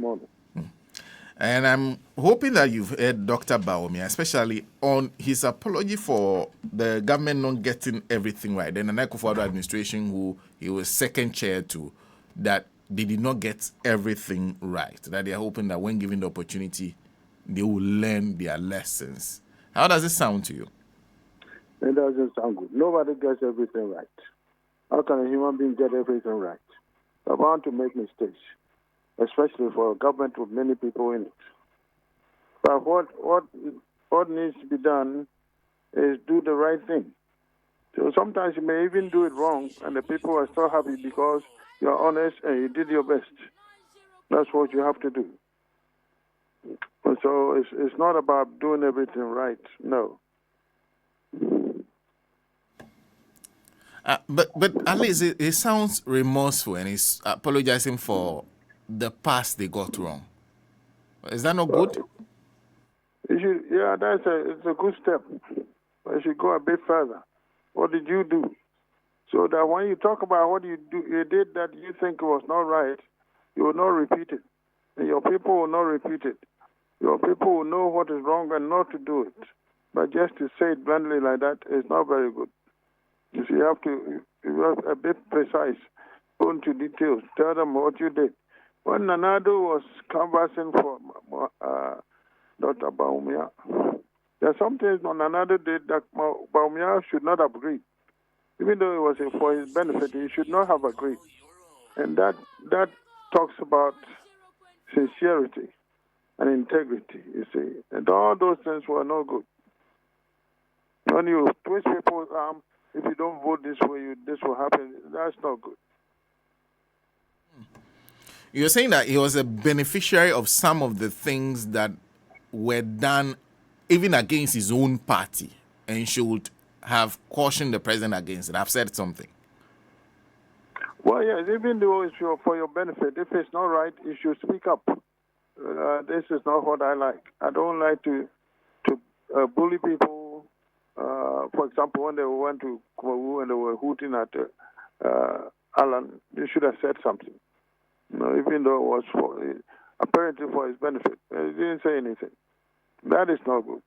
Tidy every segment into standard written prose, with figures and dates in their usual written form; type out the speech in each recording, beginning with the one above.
morning. And I'm hoping that you've heard Dr. BAWUMIA, especially on his apology for the government not getting everything right. Then the Akufo-Addo administration, who he was second chair to, that they did not get everything right. That they are hoping that when given the opportunity, they will learn their lessons. How does it sound to you? It doesn't sound good. Nobody gets everything right. How can a human being get everything right? They're bound to make mistakes, especially for a government with many people in it. But what needs to be done is do the right thing. So sometimes you may even do it wrong, and the people are still happy because you're honest and you did your best. That's what you have to do. And so it's not about doing everything right. No. But at least it sounds remorseful, and he's apologizing for the past they got wrong. Is that not good? It's a good step. I should go a bit further. What did you do? So that when you talk about what you did that you think was not right, you will not repeat it. And your people will not repeat it. Your people will know what is wrong and not to do it. But just to say it bluntly like that is not very good. You see, you have to be a bit precise, go into details, tell them what you did. When Nanado was conversing for Dr. BAWUMIA, there are some things Nanado did that BAWUMIA should not have agreed. Even though it was for his benefit, he should not have agreed. And that talks about sincerity and integrity, you see. And all those things were no good. When you twist people's arm, if you don't vote this way, this will happen. That's not good. You're saying that he was a beneficiary of some of the things that were done even against his own party, and should have cautioned the president against it. I've said something. Well, yes, even though it's for your benefit, if it's not right, you should speak up. This is not what I like. I don't like to bully people. For example, when they went to Kwawu and they were hooting at Alan, they should have said something. Even though it was apparently for his benefit. He didn't say anything. That is not good.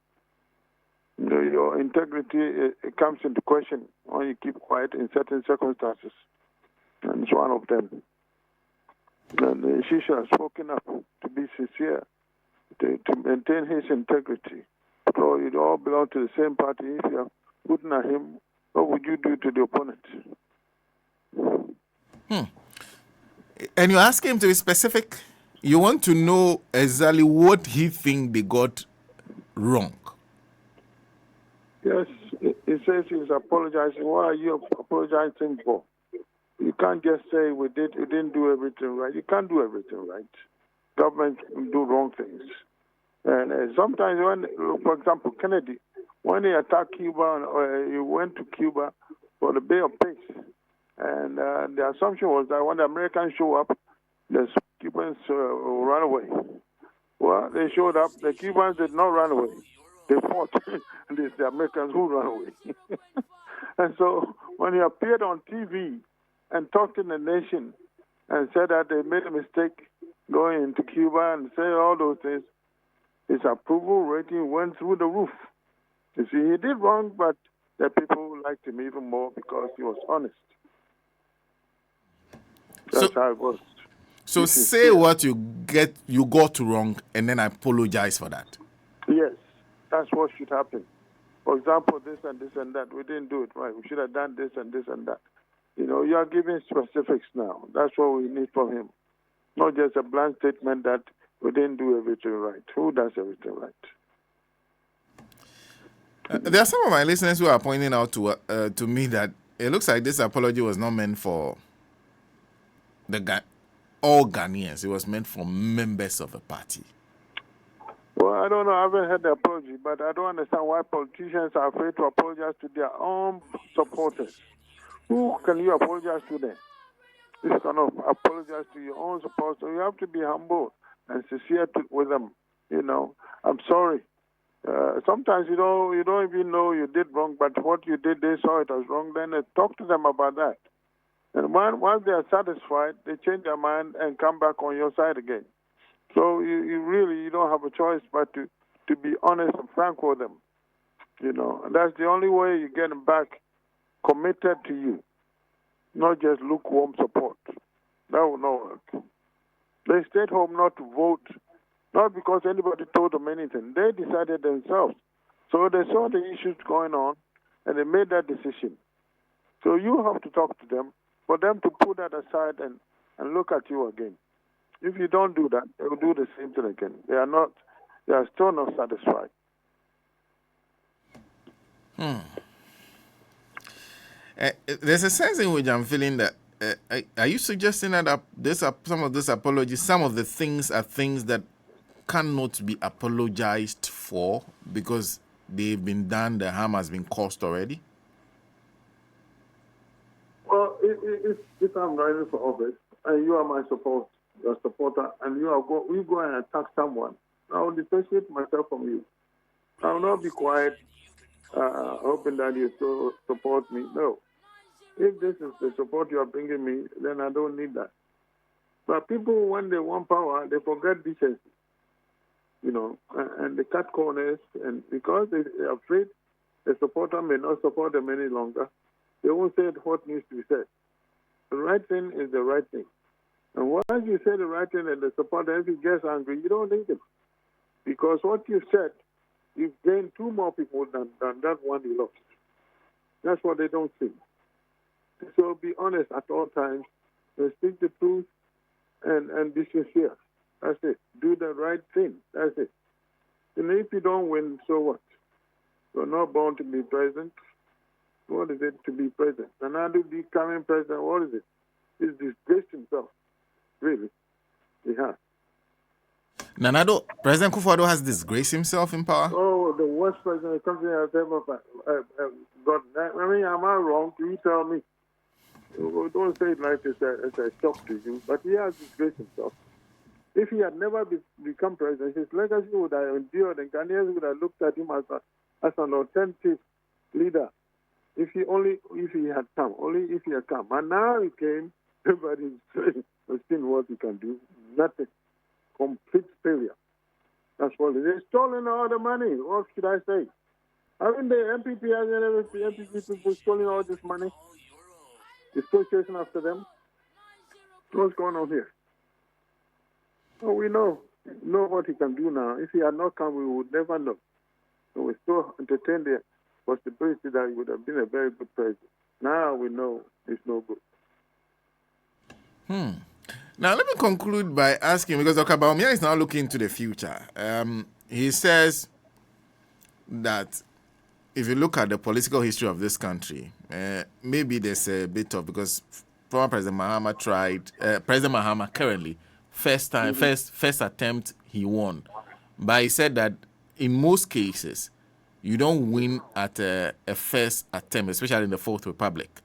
Your integrity it comes into question when you keep quiet in certain circumstances. And it's one of them. And she should have spoken up to be sincere, to maintain his integrity. So you all belong to the same party. If you are putting at him, what would you do to the opponent? And you ask him to be specific. You want to know exactly what he thinks they got wrong. Yes, he says he's apologizing. What are you apologizing for? You can't just say we didn't do everything right. You can't do everything right. Government do wrong things. And sometimes when, for example, Kennedy, when he attacked Cuba, he went to Cuba for the Bay of Peace. And the assumption was that when the Americans show up, the Cubans will run away. Well, they showed up. The Cubans did not run away. They fought. And it's the Americans who ran away. And so when he appeared on TV and talked to the nation and said that they made a mistake going into Cuba and say all those things, his approval rating went through the roof. You see, he did wrong, but the people liked him even more because he was honest. That's how it was. So say what you got wrong, and then I apologize for that. Yes, that's what should happen. For example, this and this and that, we didn't do it right. We should have done this and this and that. You are giving specifics now. That's what we need from him. Not just a blank statement that we didn't do everything right. Who does everything right? There are some of my listeners who are pointing out to me that it looks like this apology was not meant for all Ghanaians. It was meant for members of the party. Well, I don't know. I haven't heard the apology, but I don't understand why politicians are afraid to apologize to their own supporters. Who can you apologize to then? You cannot apologize to your own supporters. So you have to be humble and sincere with them. I'm sorry. Sometimes you don't even know you did wrong, but what you did, they saw it as wrong. Then talk to them about that. And once they are satisfied, they change their mind and come back on your side again. So you really don't have a choice but to be honest and frank with them. And that's the only way you get them back committed to you, not just lukewarm support. That will not work. They stayed home not to vote, not because anybody told them anything. They decided themselves. So they saw the issues going on, and they made that decision. So you have to talk to them for them to put that aside and look at you again. If you don't do that, they will do the same thing again. They are still not satisfied. There's a sense in which I'm feeling that. Are you suggesting that some of these apologies, some of the things are things that cannot be apologized for because they've been done, the harm has been caused already? Well, if I'm running for office and you are your supporter, and we go and attack someone, I will dissociate myself from you. I will not be quiet, hoping that you still support me. No. If this is the support you are bringing me, then I don't need that. But people, when they want power, they forget decency, and they cut corners, and because they're afraid the supporter may not support them any longer, they won't say what needs to be said. The right thing is the right thing. And once you say the right thing and the supporter, if he gets angry, you don't need him. Because what you said, you've gained 2 more people than that one you lost. That's what they don't see. So be honest at all times, and speak the truth, and be sincere. That's it. Do the right thing. That's it. And if you don't win, so what? You're not born to be president. What is it to be president? Nana-Addo becoming president, what is it? He's disgraced himself. Really. He has. Nana-Addo, President Akufo-Addo has disgraced himself in power? Oh, the worst president the country has ever gotten. I mean, am I wrong? Can you tell me? Don't say it like it's a shock to you, but he has disgraced himself. If he had never become president, his legacy would have endured, and Ghanaians would have looked at him as an authentic leader. If he had come. And now he came, everybody's seen what he can do. Nothing. Complete failure. That's what it is. They've stolen all the money. What should I say? Haven't the MPP people stolen all this money? Is still chasing after them? What's going on here? Oh, we know what he can do now. If he had not come, we would never know. So we still entertain the possibility that he would have been a very good president. Now we know it's no good. Now, let me conclude by asking, because Dr. BAWUMIA is now looking to the future. He says that if you look at the political history of this country, maybe there's a bit of, because former President Mahama President Mahama currently, first attempt he won. But he said that in most cases, you don't win at a first attempt, especially in the Fourth Republic,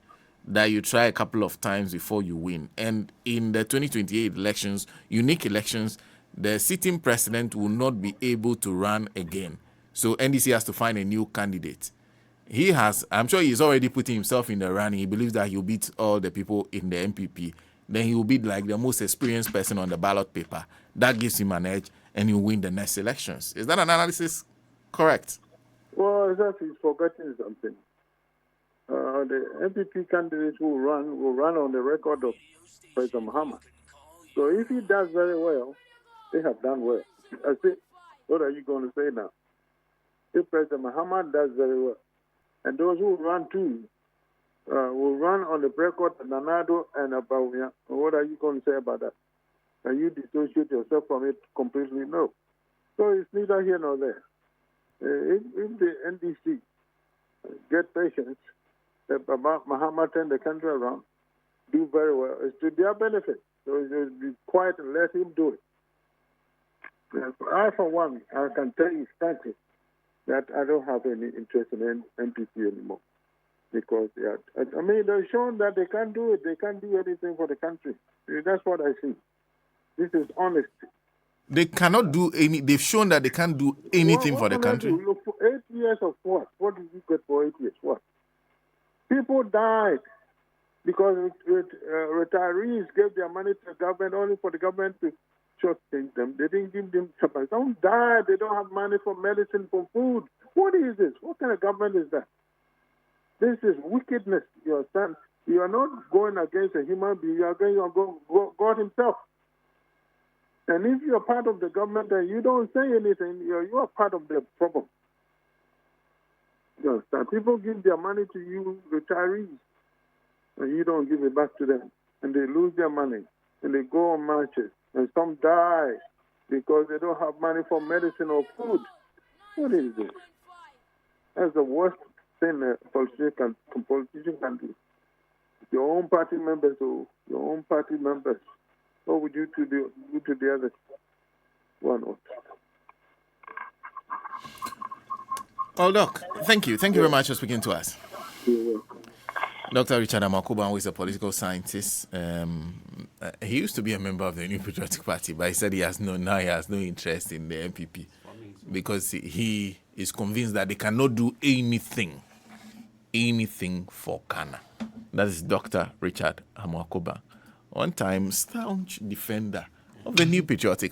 that you try a couple of times before you win. And in the 2028 elections, unique elections, the sitting president will not be able to run again. So NDC has to find a new candidate. I'm sure he's already putting himself in the running. He believes that he'll beat all the people in the MPP. Then he will be like the most experienced person on the ballot paper. That gives him an edge, and he'll win the next elections. Is that an analysis correct? Well, he's forgetting something. The MPP candidates will run on the record of President Mahama. So if he does very well, they have done well. That's it. What are you going to say now? If President Mahama does very well, and those who run too will run on the record of Nana-Addo and BAWUMIA, what are you going to say about that? Can you dissociate yourself from it completely? No. So it's neither here nor there. If the NDC get patience, about Mahama turn the country around, do very well, it's to their benefit. So be quiet and let him do it. I, for one, I can tell you frankly that I don't have any interest in NPP anymore. Because, they've shown that they can't do it. They can't do anything for the country. That's what I see. This is honesty. They cannot do they've shown that they can't do anything for the country. Look, for 8 years of what? What did you get for 8 years? What? People died because retirees gave their money to the government only for the government to shortchange them. They didn't give them supplies. Some die. They don't have money for medicine, for food. What is this? What kind of government is that? This is wickedness. You understand? You are not going against a human being. You are going against God himself. And if you are part of the government and you don't say anything, you are part of the problem. You understand? People give their money to you, retirees, and you don't give it back to them. And they lose their money. And they go on marches. And some die because they don't have money for medicine or food. What is this? That's the worst thing a politician can do. Your own party members, what would you do to the others? Why not? Well, Doc, thank you. Thank you very much for speaking to us. You're welcome. Dr. Richard Amoako Baah, who is a political scientist. He used to be a member of the New Patriotic Party, but he said he has no interest in the NPP because he is convinced that they cannot do anything for Ghana. That is Dr. Richard Amoako Baah, one time staunch defender of the New Patriotic